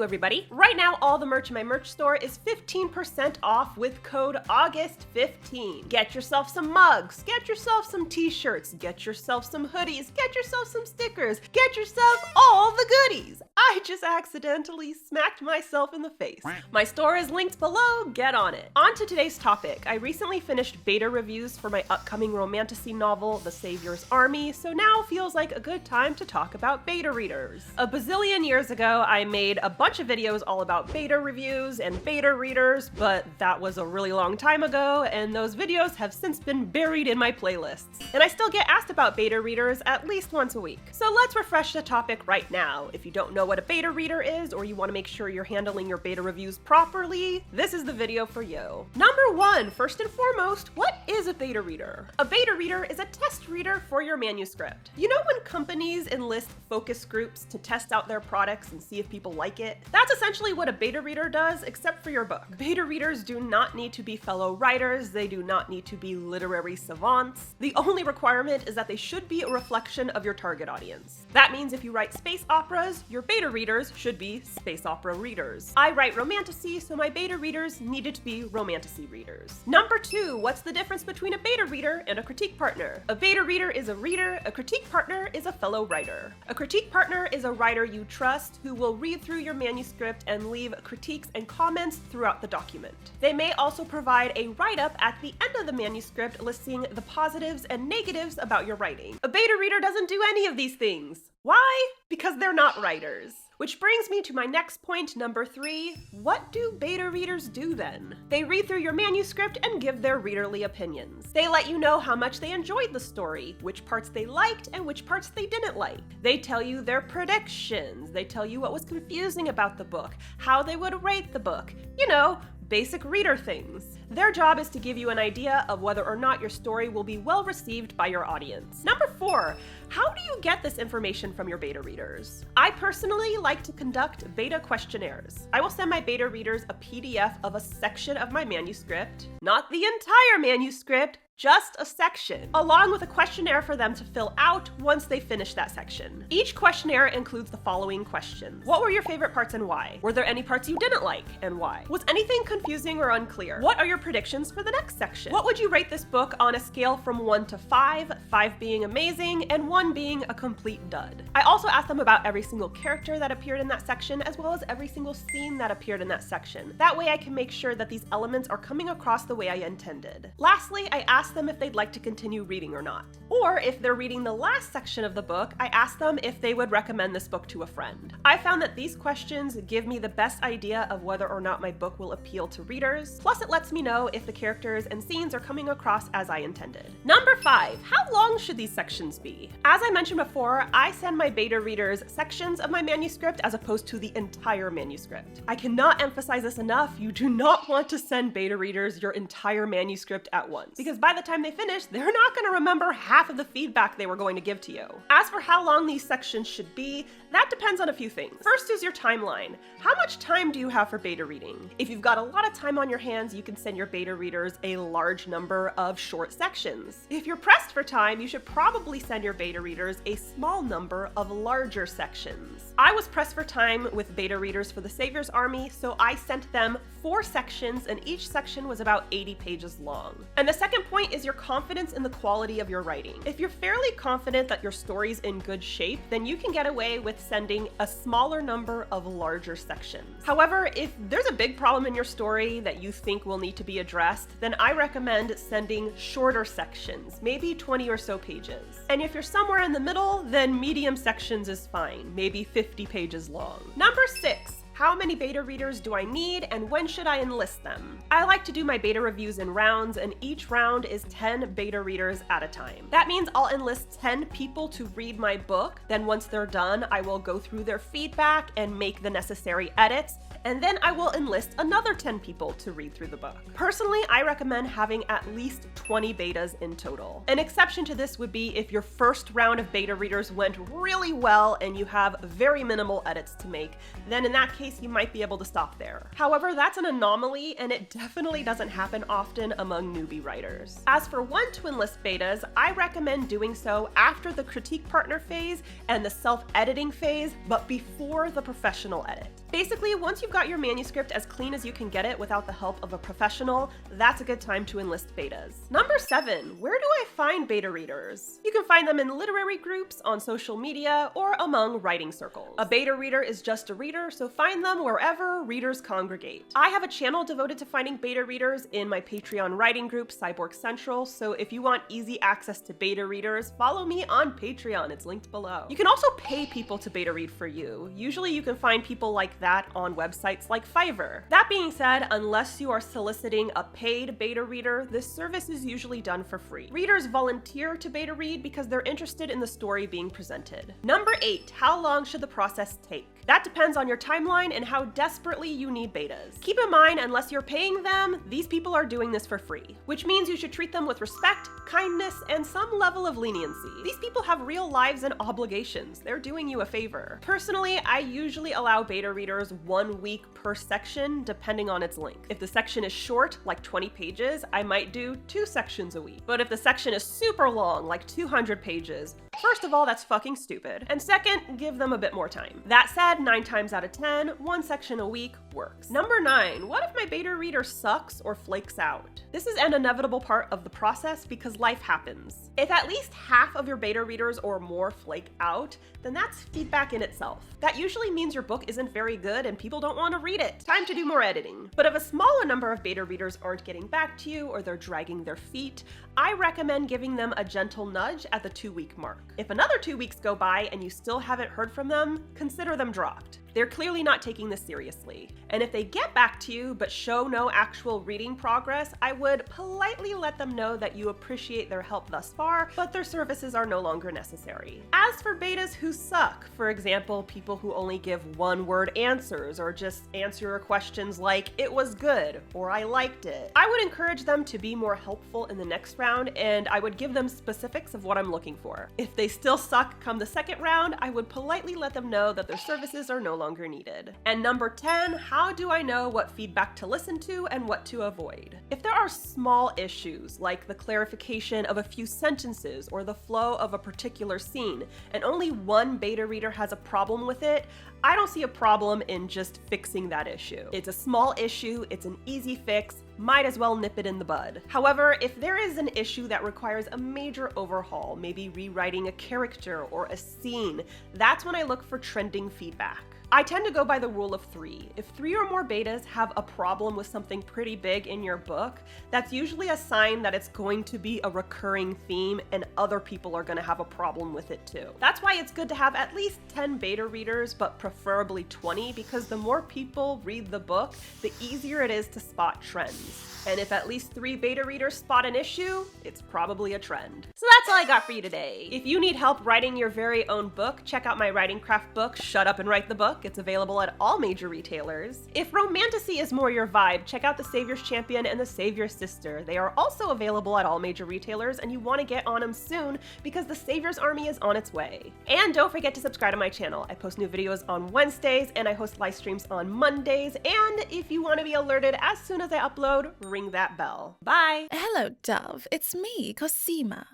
Sooo, everybody. Right now, all the merch in my merch store is 15% off with code AUGUST15. Get yourself some mugs, get yourself some t-shirts, get yourself some hoodies, get yourself some stickers, get yourself all the goodies. I just accidentally smacked myself in the face. My store is linked below, get on it. On to today's topic. I recently finished beta reviews for my upcoming romantasy novel, The Savior's Army, so now feels like a good time to talk about beta readers. A bazillion years ago, I made a bunch of videos all about beta reviews and beta readers, but that was a really long time ago, and those videos have since been buried in my playlists. And I still get asked about beta readers at least once a week. So let's refresh the topic right now. If you don't know what a beta reader is, or you want to make sure you're handling your beta reviews properly, this is the video for you. Number one, first and foremost, what is a beta reader? A beta reader is a test reader for your manuscript. You know when companies enlist focus groups to test out their products and see if people like it? That's essentially what a beta reader does, except for your book. Beta readers do not need to be fellow writers. They do not need to be literary savants. The only requirement is that they should be a reflection of your target audience. That means if you write space operas, your beta readers should be space opera readers. I write romantasy, so my beta readers needed to be romantasy readers. Number two, what's the difference between a beta reader and a critique partner? A beta reader is a reader, a critique partner is a fellow writer. A critique partner is a writer you trust who will read through your manuscript and leave critiques and comments throughout the document. They may also provide a write-up at the end of the manuscript listing the positives and negatives about your writing. A beta reader doesn't do any of these things. Why? Because they're not writers. Which brings me to my next point, number three. What do beta readers do then? They read through your manuscript and give their readerly opinions. They let you know how much they enjoyed the story, which parts they liked and which parts they didn't like. They tell you their predictions. They tell you what was confusing about the book, how they would rate the book. You know, basic reader things. Their job is to give you an idea of whether or not your story will be well received by your audience. Number four, how do you get this information from your beta readers? I personally like to conduct beta questionnaires. I will send my beta readers a PDF of a section of my manuscript, not the entire manuscript, just a section, along with a questionnaire for them to fill out once they finish that section. Each questionnaire includes the following questions. What were your favorite parts and why? Were there any parts you didn't like and why? Was anything confusing or unclear? What are your predictions for the next section? What would you rate this book on a scale from 1 to 5, 5 being amazing and 1 being a complete dud? I also asked them about every single character that appeared in that section, as well as every single scene that appeared in that section. That way I can make sure that these elements are coming across the way I intended. Lastly, I asked them if they'd like to continue reading or not. Or if they're reading the last section of the book, I asked them if they would recommend this book to a friend. I found that these questions give me the best idea of whether or not my book will appeal to readers. Plus, it lets me know if the characters and scenes are coming across as I intended. Number five, how long should these sections be? As I mentioned before, I send my beta readers sections of my manuscript as opposed to the entire manuscript. I cannot emphasize this enough. You do not want to send beta readers your entire manuscript at once, because by the time they finish, they're not going to remember half of the feedback they were going to give to you. As for how long these sections should be, that depends on a few things. First is your timeline. How much time do you have for beta reading? If you've got a lot of time on your hands, you can send your beta readers a large number of short sections. If you're pressed for time, you should probably send your beta readers a small number of larger sections. I was pressed for time with beta readers for The Savior's Army, so I sent them 4 sections, and each section was about 80 pages long. And the second point is your confidence in the quality of your writing. If you're fairly confident that your story's in good shape, then you can get away with sending a smaller number of larger sections. However, if there's a big problem in your story that you think will need to be addressed, then I recommend sending shorter sections, maybe 20 or so pages. And if you're somewhere in the middle, then medium sections is fine, maybe 50 pages long. Number 6. How many beta readers do I need and when should I enlist them? I like to do my beta reviews in rounds, and each round is 10 beta readers at a time. That means I'll enlist 10 people to read my book. Then once they're done, I will go through their feedback and make the necessary edits, and then I will enlist another 10 people to read through the book. Personally, I recommend having at least 20 betas in total. An exception to this would be if your first round of beta readers went really well and you have very minimal edits to make, then in that case you might be able to stop there. However, that's an anomaly and it definitely doesn't happen often among newbie writers. As for when to enlist betas, I recommend doing so after the critique partner phase and the self-editing phase, but before the professional edit. Basically, once you've got your manuscript as clean as you can get it without the help of a professional, that's a good time to enlist betas. Number 7, where do I find beta readers? You can find them in literary groups, on social media, or among writing circles. A beta reader is just a reader, so find them wherever readers congregate. I have a channel devoted to finding beta readers in my Patreon writing group, Cyborg Central, so if you want easy access to beta readers, follow me on Patreon, it's linked below. You can also pay people to beta read for you. Usually you can find people like that on websites like Fiverr. That being said, unless you are soliciting a paid beta reader, this service is usually done for free. Readers volunteer to beta read because they're interested in the story being presented. Number 8, how long should the process take? That depends on your timeline and how desperately you need betas. Keep in mind, unless you're paying them, these people are doing this for free, which means you should treat them with respect, kindness, and some level of leniency. These people have real lives and obligations. They're doing you a favor. Personally, I usually allow beta readers 1 week per section, depending on its length. If the section is short, like 20 pages, I might do 2 sections a week. But if the section is super long, like 200 pages, first of all, that's fucking stupid. And second, give them a bit more time. That said, 9 times out of 10, 1 section a week works. Number 9, what if my beta reader sucks or flakes out? This is an inevitable part of the process because life happens. If at least half of your beta readers or more flake out, then that's feedback in itself. That usually means your book isn't very good and people don't want to read it. Time to do more editing. But if a smaller number of beta readers aren't getting back to you or they're dragging their feet, I recommend giving them a gentle nudge at the 2-week mark. If another 2 weeks go by and you still haven't heard from them, consider them dropped. They're clearly not taking this seriously. And if they get back to you but show no actual reading progress, I would politely let them know that you appreciate their help thus far, but their services are no longer necessary. As for betas who suck, for example, people who only give 1-word answers or just answer your questions like, "It was good," or "I liked it," I would encourage them to be more helpful in the next round, and I would give them specifics of what I'm looking for. If they still suck come the second round, I would politely let them know that their services are no longer needed. And number 10, how do I know what feedback to listen to and what to avoid? If there are small issues, like the clarification of a few sentences or the flow of a particular scene, and only one beta reader has a problem with it, I don't see a problem in just fixing that issue. It's a small issue, it's an easy fix, might as well nip it in the bud. However, if there is an issue that requires a major overhaul, maybe rewriting a character or a scene, that's when I look for trending feedback. I tend to go by the rule of 3. If 3 or more betas have a problem with something pretty big in your book, that's usually a sign that it's going to be a recurring theme and other people are going to have a problem with it too. That's why it's good to have at least 10 beta readers, but preferably 20, because the more people read the book, the easier it is to spot trends. And if at least 3 beta readers spot an issue, it's probably a trend. So that's all I got for you today. If you need help writing your very own book, check out my writing craft book, Shut Up and Write the Book. It's available at all major retailers. If romantasy is more your vibe, check out The Savior's Champion and The Savior's Sister. They are also available at all major retailers, and you want to get on them soon because the Savior's Army is on its way. And don't forget to subscribe to my channel. I post new videos on Wednesdays and I host live streams on Mondays. And if you want to be alerted as soon as I upload, ring that bell. Bye! Hello, Dove. It's me, Cosima.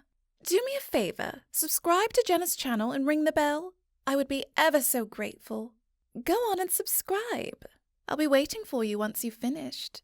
Do me a favor. Subscribe to Jenna's channel and ring the bell. I would be ever so grateful. Go on and subscribe. I'll be waiting for you once you've finished.